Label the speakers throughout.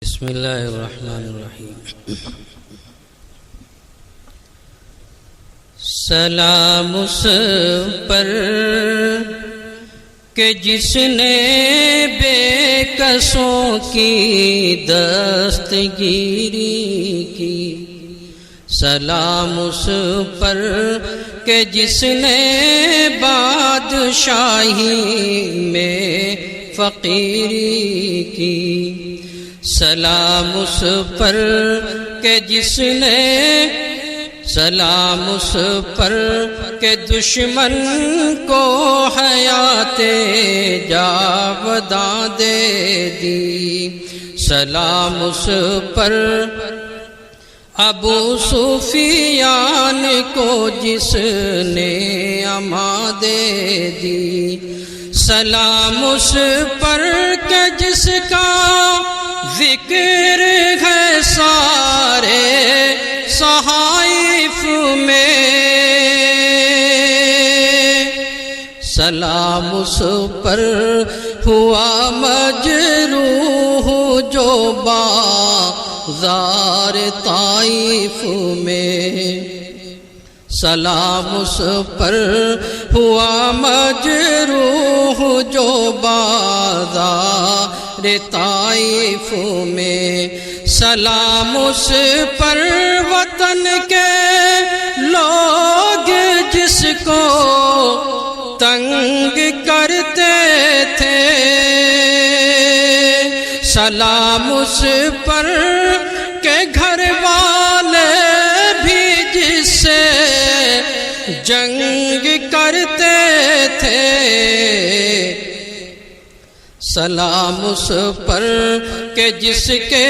Speaker 1: بسم اللہ الرحمن الرحیم۔ سلام اس پر کہ جس نے بے کسوں کی دستگیری کی، سلام اس پر کہ جس نے بادشاہی میں فقیری کی، سلام اس پر کہ جس نے، سلام اس پر کہ دشمن کو حیات جاوداں دے دی، سلام اس پر ابو سفیان کو جس نے امان دے دی، سلام اس پر کہ جس کا ذکر ہے سارے صحائف میں، سلام اس پر ہوا مجروح جو بازار طائف میں، سلام اس پر ہوا مجروح جو بازار طائف میں، سلام اس پر وطن کے لوگ جس کو تنگ کرتے تھے، سلام اس پر کہ گھر والے بھی جس سے جنگ کرتے تھے، سلام اس پر کہ جس کے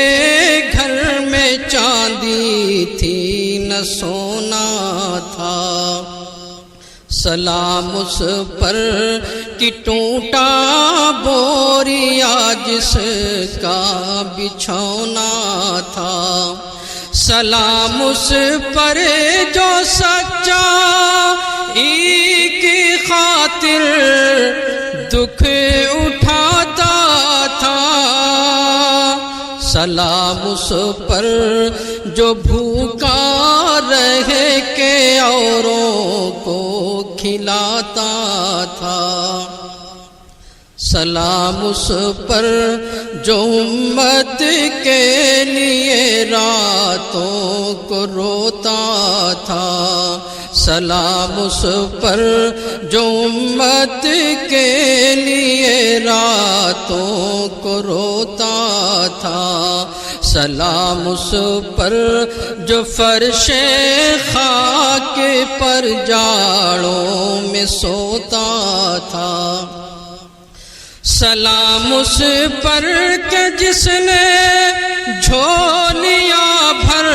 Speaker 1: گھر میں چاندی تھی نہ سونا تھا، سلام اس پر کہ ٹوٹا بوریا جس کا بچھونا تھا، سلام اس پر جو سچا کی خاطر دکھ اٹھاتا تھا، سلام اس پر جو بھوکا رہ کے اوروں کو کھلاتا تھا، سلام اس پر جو امت کے لیے راتوں کو روتا تھا، سلام اس پر جو امت کے لیے راتوں کو روتا تھا، سلام اس پر جو فرش خاک پر جاڑوں میں سوتا تھا، سلام اس پر کہ جس نے جھولیاں بھر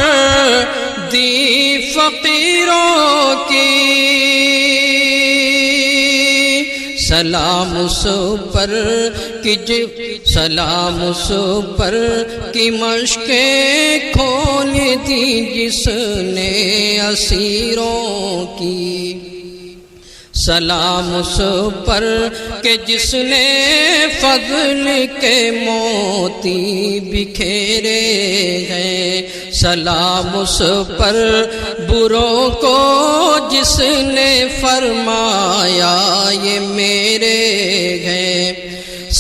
Speaker 1: دی فقیروں کی، سلام اس پر کہ سلام اس پر کہ مشکیں کھول دی جس نے اسیروں کی، سلام اس پر کہ جس نے فضل کے موتی بکھیرے ہیں، سلام اس پر بروں کو جس نے فرمایا یہ میرے ہیں،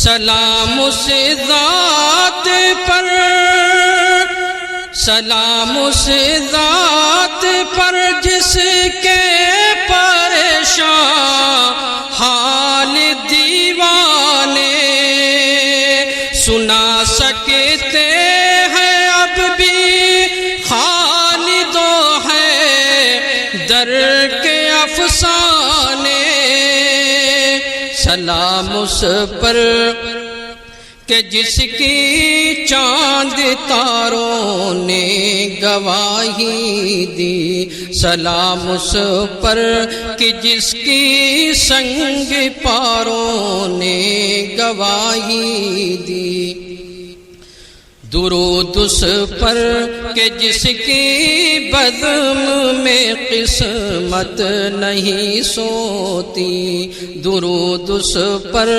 Speaker 1: سلام اس ذات پر، سلام اس ذات پر جس کے پریشان حال دیوانے سنا سکتے ہیں، اب بھی خالد ہے در کے افسانے، سلام اس پر کہ جس کی چاند تاروں نے گواہی دی، سلام اس پر کہ جس کی سنگ پاروں نے گواہی دی، درود اس پر کہ جس کی بزم میں قسمت نہیں سوتی، درود اس پر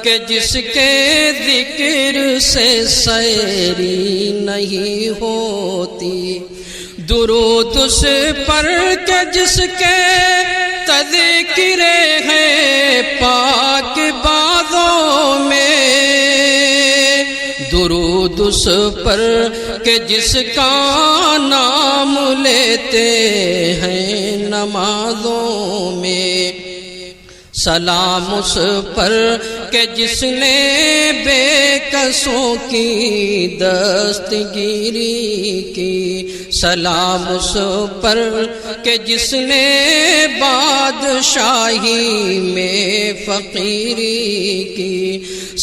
Speaker 1: کہ جس کے ذکر سے سیری نہیں ہوتی، درود اس پر کہ جس کے تذکرے ہیں پاک بازوں میں، درود اس پر کہ جس کا نام لیتے ہیں نمازوں میں، سلام اس پر کہ جس نے بے کسوں کی دستگیری کی، سلام اس پر کہ جس نے بادشاہی میں فقیری کی،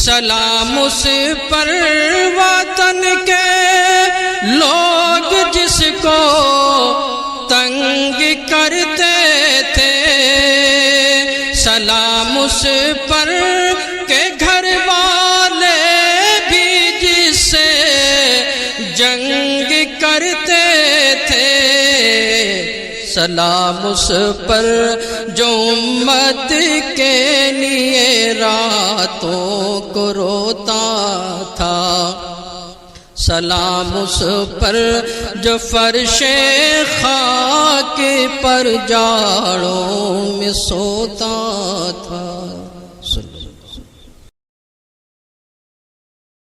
Speaker 1: سلام اس پر وطن کے لوگ جس کو تنگ کرتے تھے، سلام اس پر کہ گھر والے بھی جس سے جنگ کرتے تھے، سلام اس پر جو امت کے لیے راتوں کو روتا تھا، سلام اس پر جو فرش خاک پر جاڑوں میں سوتا تھا۔